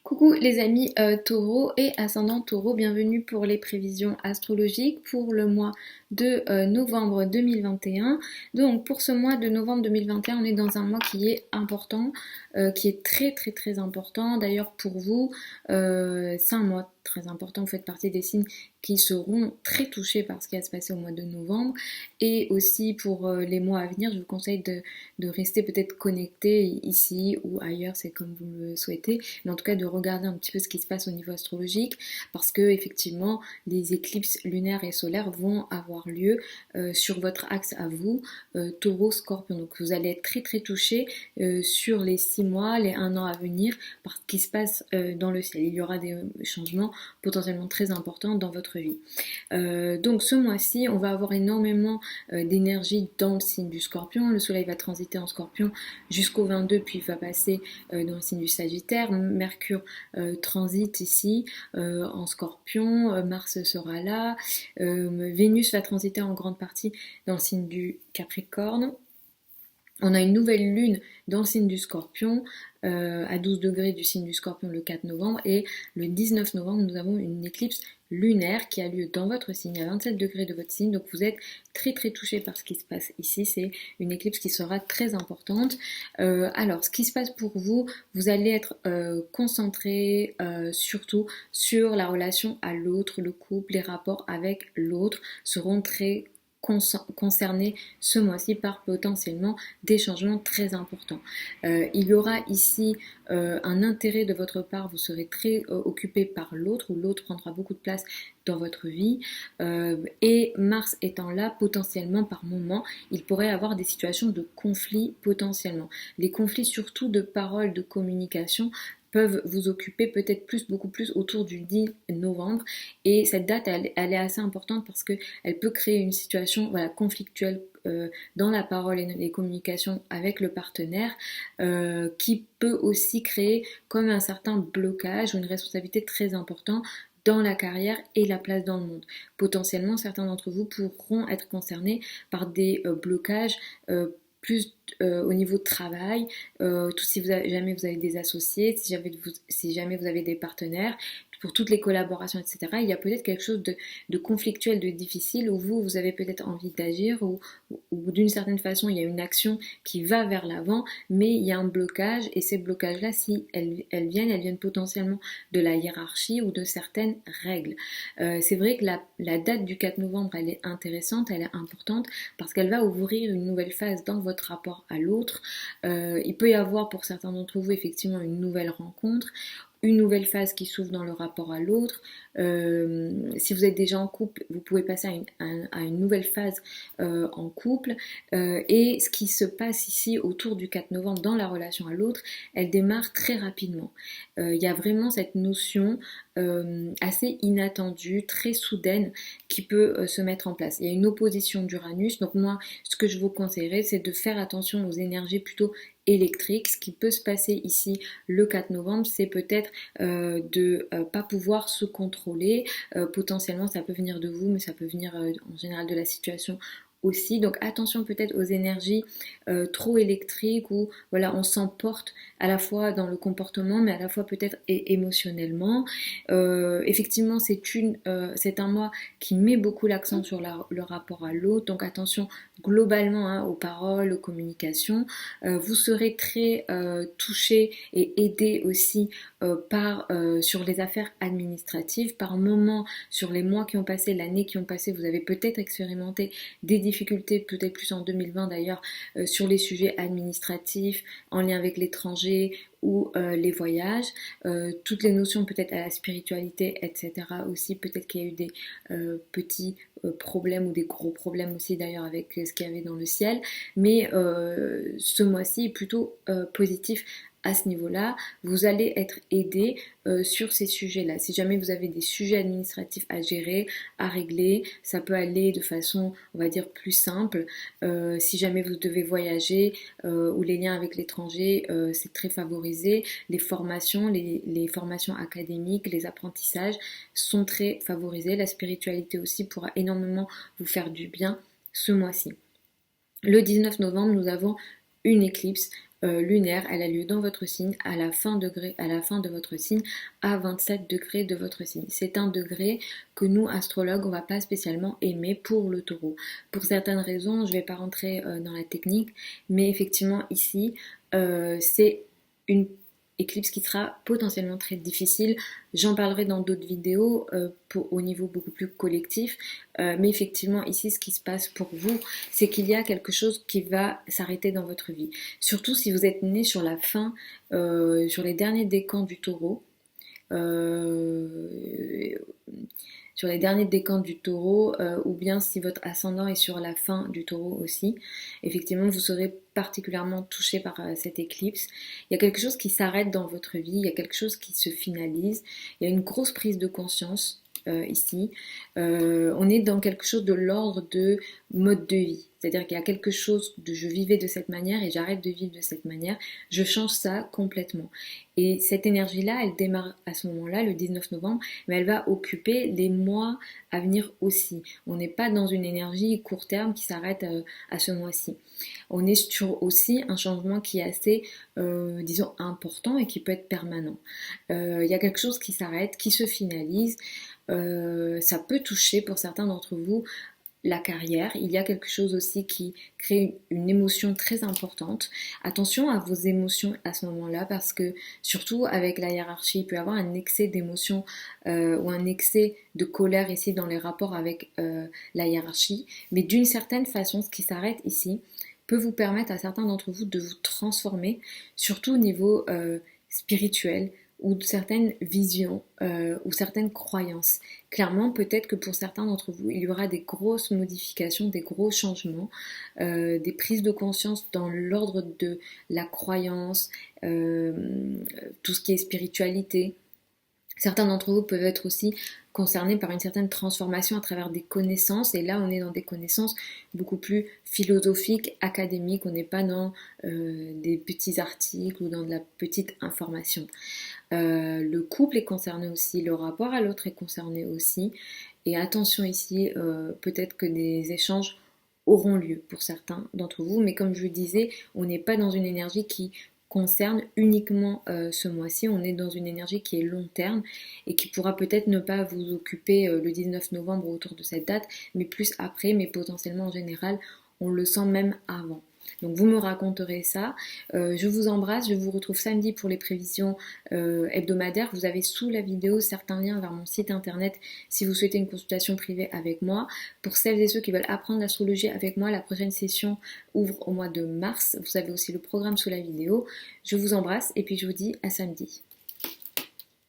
Coucou les amis Taureau et ascendant Taureau, bienvenue pour les prévisions astrologiques pour le mois de novembre 2021. Donc pour ce mois de novembre 2021, on est dans un mois qui est important, qui est très important. D'ailleurs pour vous, c'est un mois très important, vous faites partie des signes qui seront très touchés par ce qui va se passer au mois de novembre. Et aussi pour les mois à venir, je vous conseille de rester peut-être connecté ici ou ailleurs, c'est comme vous le souhaitez, mais en tout cas de regarder un petit peu ce qui se passe au niveau astrologique, parce que effectivement des éclipses lunaires et solaires vont avoir lieu sur votre axe à vous, Taureau, Scorpion. Donc vous allez être très touché sur les 6 mois, les 1 an à venir par ce qui se passe dans le ciel. Il y aura des changements potentiellement très importants dans votre vie. Donc ce mois-ci, on va avoir énormément d'énergie dans le signe du Scorpion. Le soleil va transiter en Scorpion jusqu'au 22, puis il va passer dans le signe du Sagittaire. Mercure transite ici en Scorpion, Mars sera là, Vénus va transiter en grande partie dans le signe du Capricorne. On a une nouvelle lune dans le signe du Scorpion, à 12 degrés du signe du Scorpion le 4 novembre, et le 19 novembre, nous avons une éclipse lunaire qui a lieu dans votre signe, à 27 degrés de votre signe, donc vous êtes très touché par ce qui se passe ici. C'est une éclipse qui sera très importante. Alors, ce qui se passe pour vous, vous allez être concentré surtout sur la relation à l'autre, le couple, les rapports avec l'autre seront très concernés ce mois-ci par potentiellement des changements très importants. Il y aura ici un intérêt de votre part, vous serez très occupé par l'autre, ou l'autre prendra beaucoup de place dans votre vie, et Mars étant là, potentiellement par moment, il pourrait avoir des situations de conflit potentiellement. Les conflits surtout de paroles, de communication, peuvent vous occuper peut-être beaucoup plus autour du 10 novembre, et cette date elle est assez importante parce que elle peut créer une situation conflictuelle dans la parole et les communications avec le partenaire, qui peut aussi créer comme un certain blocage ou une responsabilité très importante dans la carrière et la place dans le monde. Potentiellement, certains d'entre vous pourront être concernés par des blocages plus au niveau de travail, si jamais vous avez des associés, si jamais vous avez des partenaires, pour toutes les collaborations, etc. Il y a peut-être quelque chose de conflictuel, de difficile, où vous avez peut-être envie d'agir, ou d'une certaine façon, il y a une action qui va vers l'avant, mais il y a un blocage, et ces blocages-là, si elles viennent potentiellement de la hiérarchie ou de certaines règles. C'est vrai que la date du 4 novembre, elle est intéressante, elle est importante, parce qu'elle va ouvrir une nouvelle phase dans votre rapport à l'autre. Il peut y avoir pour certains d'entre vous effectivement une nouvelle rencontre, une nouvelle phase qui s'ouvre dans le rapport à l'autre. Si vous êtes déjà en couple, vous pouvez passer à une nouvelle phase en couple. Et ce qui se passe ici autour du 4 novembre dans la relation à l'autre, elle démarre très rapidement. Il y a vraiment cette notion assez inattendue, très soudaine, qui peut se mettre en place. Il y a une opposition d'Uranus, donc moi, ce que je vous conseillerais, c'est de faire attention aux énergies plutôt électriques. Ce qui peut se passer ici le 4 novembre, c'est peut-être de pas pouvoir se contrôler. Potentiellement, ça peut venir de vous, mais ça peut venir en général de la situation aussi. Donc attention peut-être aux énergies trop électriques, où voilà, on s'emporte à la fois dans le comportement, mais à la fois peut-être émotionnellement. Effectivement, c'est un mois qui met beaucoup l'accent sur le rapport à l'autre, donc attention globalement aux paroles, aux communications. Vous serez très touché et aidé aussi sur les affaires administratives. Par moment, sur les mois qui ont passé, l'année qui ont passé, vous avez peut-être expérimenté des difficultés, peut-être plus en 2020 d'ailleurs, sur les sujets administratifs en lien avec l'étranger ou les voyages, toutes les notions peut-être à la spiritualité, etc. aussi, peut-être qu'il y a eu des petits problèmes ou des gros problèmes aussi d'ailleurs avec ce qu'il y avait dans le ciel, mais ce mois-ci est plutôt positif à ce niveau-là. Vous allez être aidé sur ces sujets-là. Si jamais vous avez des sujets administratifs à gérer, à régler, ça peut aller de façon, on va dire, plus simple. Si jamais vous devez voyager ou les liens avec l'étranger, c'est très favorisé. Les formations, les formations académiques, les apprentissages sont très favorisés. La spiritualité aussi pourra énormément vous faire du bien ce mois-ci. Le 19 novembre, nous avons une éclipse lunaire, elle a lieu dans votre signe à la fin de votre signe, à 27 degrés de votre signe. C'est un degré que nous, astrologues, on va pas spécialement aimer pour le taureau. Pour certaines raisons, je vais pas rentrer dans la technique, mais effectivement ici, c'est une éclipse qui sera potentiellement très difficile. J'en parlerai dans d'autres vidéos au niveau beaucoup plus collectif. Mais effectivement, ici, ce qui se passe pour vous, c'est qu'il y a quelque chose qui va s'arrêter dans votre vie. Surtout si vous êtes né sur la fin, sur les derniers décans du taureau. Euh, Sur les derniers décans du taureau, ou bien si votre ascendant est sur la fin du taureau aussi, effectivement vous serez particulièrement touché par cette éclipse. Il y a quelque chose qui s'arrête dans votre vie, il y a quelque chose qui se finalise, il y a une grosse prise de conscience ici. On est dans quelque chose de l'ordre de mode de vie. C'est-à-dire qu'il y a quelque chose de je vivais de cette manière et j'arrête de vivre de cette manière. Je change ça complètement. Et cette énergie-là, elle démarre à ce moment-là, le 19 novembre, mais elle va occuper les mois à venir aussi. On n'est pas dans une énergie court terme qui s'arrête à ce mois-ci. On est sur aussi un changement qui est assez, disons, important et qui peut être permanent. Il y a quelque chose qui s'arrête, qui se finalise. Ça peut toucher pour certains d'entre vous la carrière. Il y a quelque chose aussi qui crée une émotion très importante. Attention à vos émotions à ce moment-là parce que surtout avec la hiérarchie, il peut y avoir un excès d'émotion ou un excès de colère ici dans les rapports avec la hiérarchie. Mais d'une certaine façon, ce qui s'arrête ici peut vous permettre à certains d'entre vous de vous transformer, surtout au niveau spirituel ou de certaines visions ou certaines croyances. Clairement, peut-être que pour certains d'entre vous, il y aura des grosses modifications, des gros changements, des prises de conscience dans l'ordre de la croyance, tout ce qui est spiritualité. Certains d'entre vous peuvent être aussi concernés par une certaine transformation à travers des connaissances. Et là, on est dans des connaissances beaucoup plus philosophiques, académiques. On n'est pas dans des petits articles ou dans de la petite information. Le couple est concerné aussi, le rapport à l'autre est concerné aussi. Et attention ici, peut-être que des échanges auront lieu pour certains d'entre vous. Mais comme je vous disais, on n'est pas dans une énergie qui concerne uniquement ce mois-ci. On est dans une énergie qui est long terme et qui pourra peut-être ne pas vous occuper le 19 novembre autour de cette date, mais plus après, mais potentiellement en général, on le sent même avant. Donc vous me raconterez ça. Je vous embrasse, je vous retrouve samedi pour les prévisions hebdomadaires. Vous avez sous la vidéo certains liens vers mon site internet si vous souhaitez une consultation privée avec moi. Pour celles et ceux qui veulent apprendre l'astrologie avec moi, la prochaine session ouvre au mois de mars. Vous avez aussi le programme sous la vidéo. Je vous embrasse et puis je vous dis à samedi.